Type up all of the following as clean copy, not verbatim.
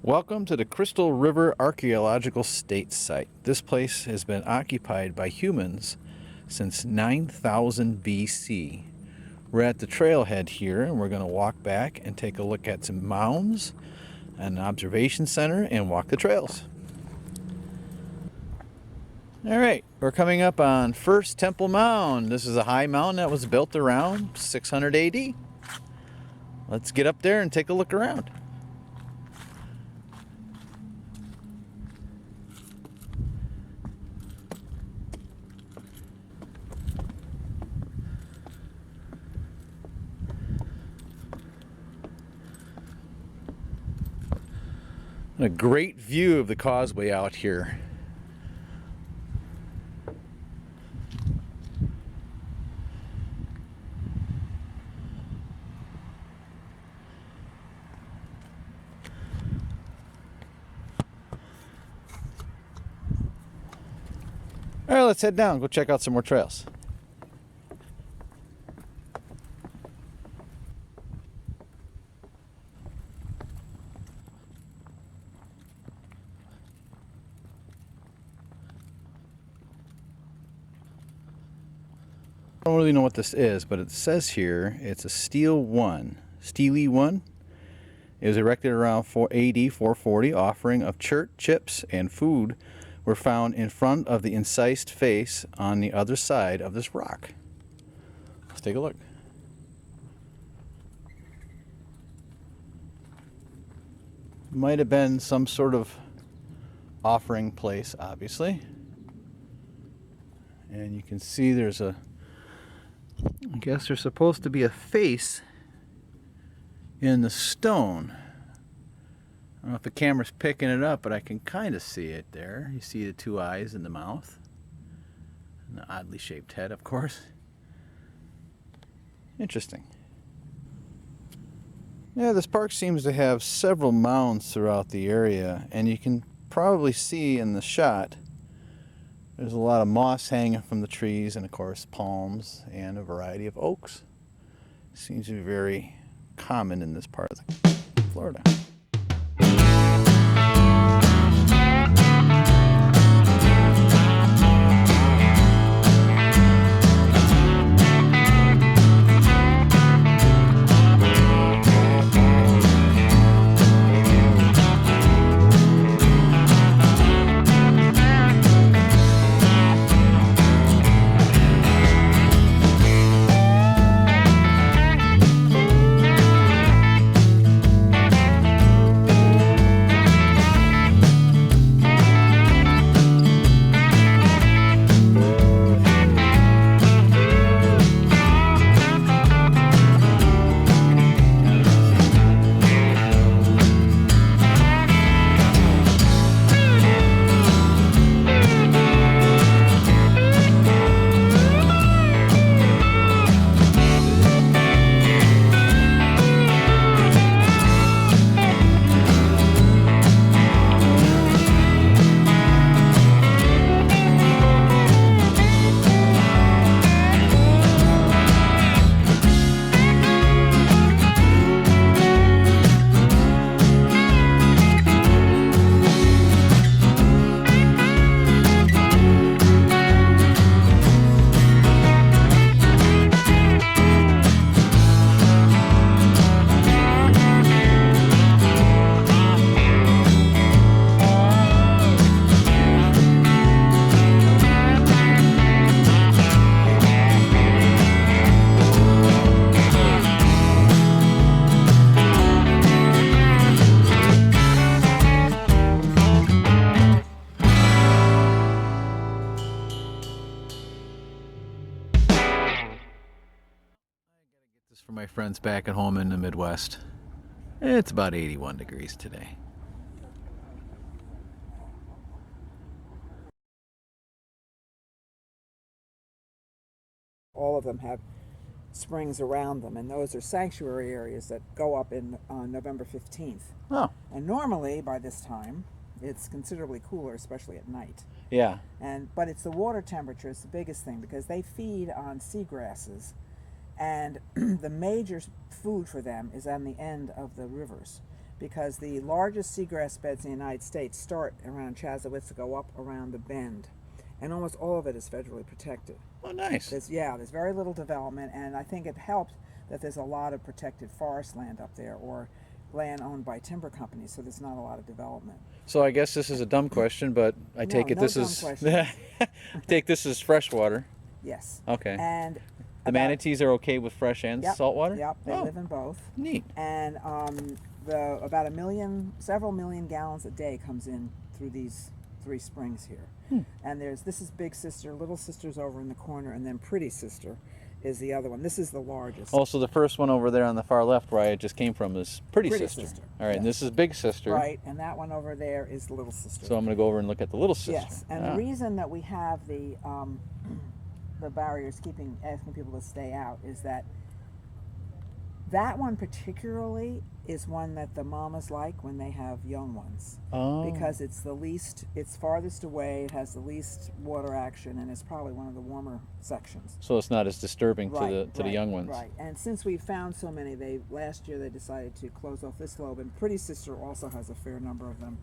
Welcome to the Crystal River Archaeological State Site. This place has been occupied by humans since 9000 BC. We're at the trailhead here and we're going to walk back and take a look at some mounds, an observation center, and walk the trails. Alright, we're coming up on First Temple Mound. This is a high mound that was built around 600 AD. Let's get up there and take a look around. A great view of the causeway out here. All right, let's head down, go check out some more trails. I don't really know what this is, but it says here it's a Steely 1. It was erected around AD 440. Offering of chert, chips, and food were found in front of the incised face on the other side of this rock. Let's take a look. Might have been some sort of offering place, obviously. And you can see there's a, I guess there's supposed to be a face in the stone. I don't know if the camera's picking it up, but I can kind of see it there. You see the two eyes in the mouth. And the oddly shaped head, of course. Interesting. Yeah, this park seems to have several mounds throughout the area, and you can probably see in the shot there's a lot of moss hanging from the trees, and of course palms and a variety of oaks. Seems to be very common in this part of Florida. For my friends back at home in the Midwest. It's about 81 degrees today. All of them have springs around them, and those are sanctuary areas that go up in on November 15th. Oh. And normally by this time it's considerably cooler, especially at night. Yeah. But it's the water temperature is the biggest thing, because they feed on seagrasses, and the major food for them is on the end of the rivers. because the largest seagrass beds in the United States start around Chasowitz, go up around the bend, and almost all of it is federally protected. Oh, nice. There's very little development, and I think it helped that there's a lot of protected forest land up there, or land owned by timber companies, so there's not a lot of development. So I guess this is a dumb question, but I take it no this dumb is questions. take this as freshwater. Yes. Okay. And The manatees are okay with fresh and Yep, saltwater? Yep, they Oh, live in both. neat. And about several million gallons a day comes in through these 3 springs here. And this is Big Sister, Little Sister's over in the corner, and then Pretty Sister is the other one. This is the largest. Also, the first one over there on the far left, where I just came from, is Pretty Sister. All right, and yes. this is Big Sister. Right, and that one over there is Little Sister. So I'm going to go over and look at the Little Sister. Yes, and the reason that we have the barriers asking people to stay out is that one particularly is one that the mamas like when they have young ones. Oh. Because it's farthest away, it has the least water action, and it's probably one of the warmer sections. So it's not as disturbing to the young ones. Right, and since we've found so many, last year they decided to close off this lobe, and Pretty Sister also has a fair number of them.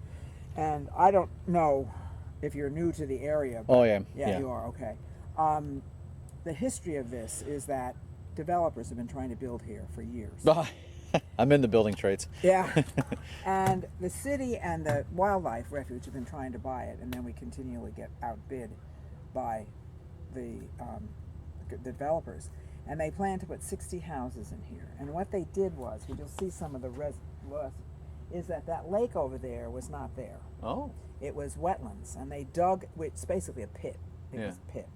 And I don't know if you're new to the area. But Oh, yeah. Yeah, you are, okay. The history of this is that developers have been trying to build here for years. I'm in the building trades. Yeah. And the city and the wildlife refuge have been trying to buy it, and then we continually get outbid by the developers. And they plan to put 60 houses in here. And what they did was, you'll see some of the is that lake over there was not there. Oh. It was wetlands, and they dug, it's basically a pit. It was a pit.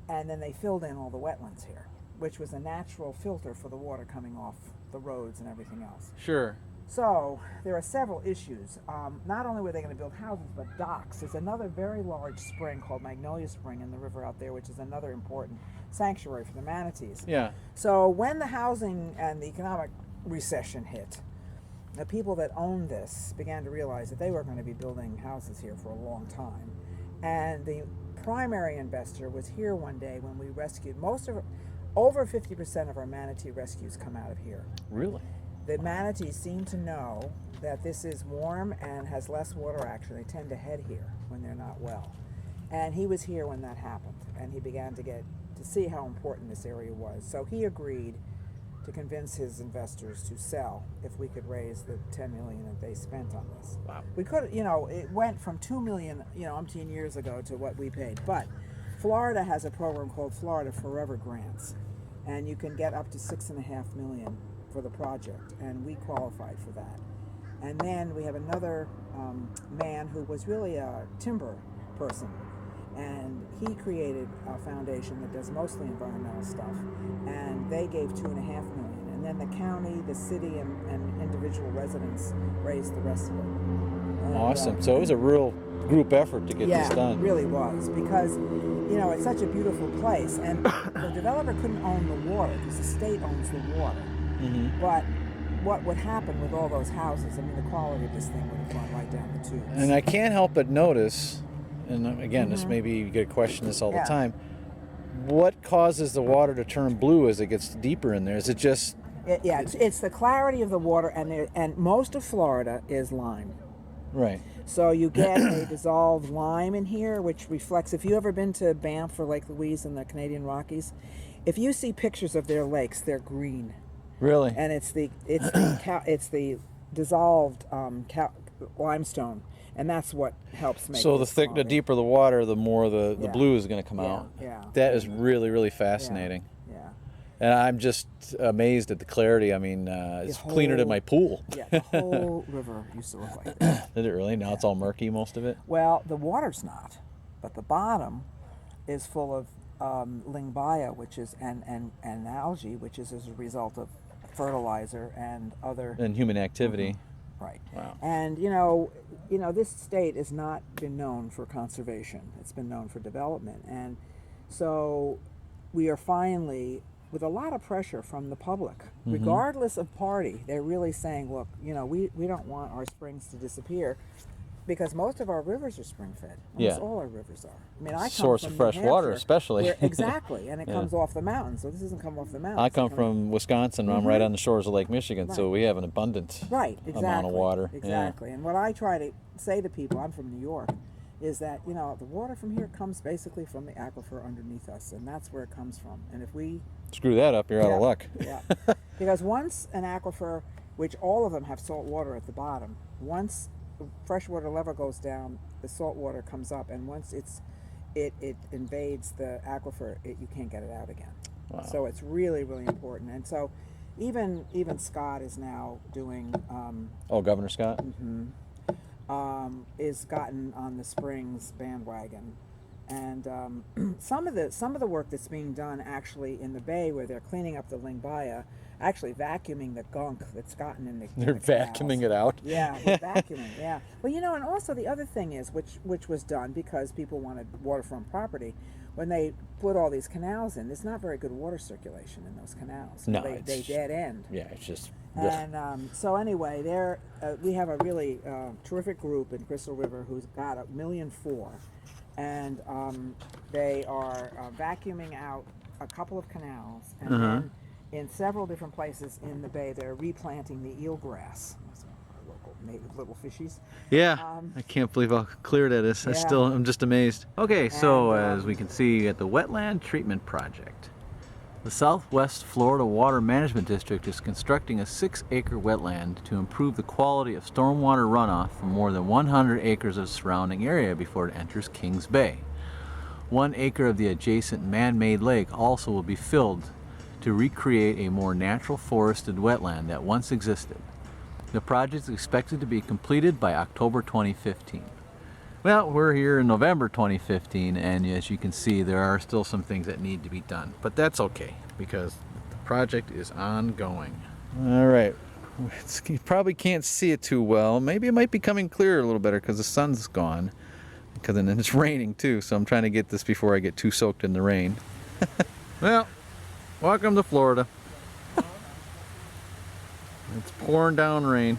And then they filled in all the wetlands here, which was a natural filter for the water coming off the roads and everything else. Sure. So there are several issues. Not only were they going to build houses, but docks. There's another very large spring called Magnolia Spring in the river out there, which is another important sanctuary for the manatees. Yeah. So when the housing and the economic recession hit, the people that owned this began to realize that they were going to be building houses here for a long time. And the primary investor was here one day when we rescued over 50% of our manatee rescues come out of here. Really? The manatees seem to know that this is warm and has less water action. They tend to head here when they're not well. And he was here when that happened, and he began to see how important this area was. So he agreed to convince his investors to sell if we could raise the $10 million that they spent on this. Wow. We could, it went from $2 million, umpteen years ago to what we paid. But Florida has a program called Florida Forever Grants, and you can get up to $6.5 million for the project, and we qualified for that. And then we have another man who was really a timber person, and he created a foundation that does mostly environmental stuff, and they gave $2.5 million. And then the county, the city, and individual residents raised the rest of it. And, awesome. So it was a real group effort to get this done. Yeah, it really was, because it's such a beautiful place, and the developer couldn't own the water because the state owns the water. Mm-hmm. But what would happen with all those houses? I mean, the quality of this thing would have gone right down the tubes. And I can't help but notice, and again, this maybe you get a question this all the time, what causes the water to turn blue as it gets deeper in there? Is it just... It's the clarity of the water, and most of Florida is lime. Right. So you get a dissolved lime in here, which reflects, if you've ever been to Banff or Lake Louise in the Canadian Rockies, if you see pictures of their lakes, they're green. Really? And it's the dissolved limestone, and that's what helps make. So the deeper the water, the more the blue is going to come out. Yeah. That is really, really fascinating. Yeah. And I'm just amazed at the clarity. I mean, it's cleaner than my pool. Yeah, the whole river used to look like this. Did it really? Now it's all murky, most of it? Well, the water's not, but the bottom is full of lingbaia, which is and algae, which is as a result of fertilizer and other human activity. Right. Wow. And this state has not been known for conservation. It's been known for development, and so we are finally, with a lot of pressure from the public, regardless of party, they're really saying, look, we don't want our springs to disappear. because most of our rivers are spring fed. Yeah. Almost all our rivers are. I mean, I come Source from of New fresh water, Hampshire, especially. where- exactly, and it Yeah. comes off the mountains. So this doesn't come off the mountains. I It come comes- from Wisconsin. I'm right on the shores of Lake Michigan, so Right. we have an abundant right, exactly, amount of water. Exactly. And what I try to say to people, I'm from New York, is that the water from here comes basically from the aquifer underneath us, and that's where it comes from. And if we Yeah. Screw that up, you're out of luck. Yeah, because once an aquifer, which all of them have salt water at the bottom, once the freshwater level goes down, the salt water comes up, and once it invades the aquifer, you can't get it out again. Wow. So it's really, really important. And so even Scott is now doing Oh, Governor Scott? is gotten on the Springs bandwagon, and some of the work that's being done actually in the bay, where they're cleaning up the Lingbaya, actually vacuuming the gunk that's gotten in the They're vacuuming it out. Yeah, they're vacuuming. Yeah. Well, and also the other thing is, which was done because people wanted waterfront property. When they put all these canals in, there's not very good water circulation in those canals. No, they dead end. Yeah, it's just. And so anyway, we have a really terrific group in Crystal River who's got $1.4 million, and they are vacuuming out a couple of canals, and then in several different places in the bay, they're replanting the eelgrass. Our local native little fishies. Yeah, I can't believe how clear that is. Yeah. I'm just amazed. Okay, so And, as we can see at the Wetland Treatment Project, the Southwest Florida Water Management District is constructing a 6-acre wetland to improve the quality of stormwater runoff from more than 100 acres of surrounding area before it enters Kings Bay. 1 acre of the adjacent man-made lake also will be filled to recreate a more natural forested wetland that once existed. The project is expected to be completed by October 2015. Well, we're here in November 2015, and as you can see, there are still some things that need to be done, but that's okay because the project is ongoing. All right, you probably can't see it too well. Maybe it might be coming clearer a little better because the sun's gone, and it's raining too, so I'm trying to get this before I get too soaked in the rain. Well, welcome to Florida. It's pouring down rain.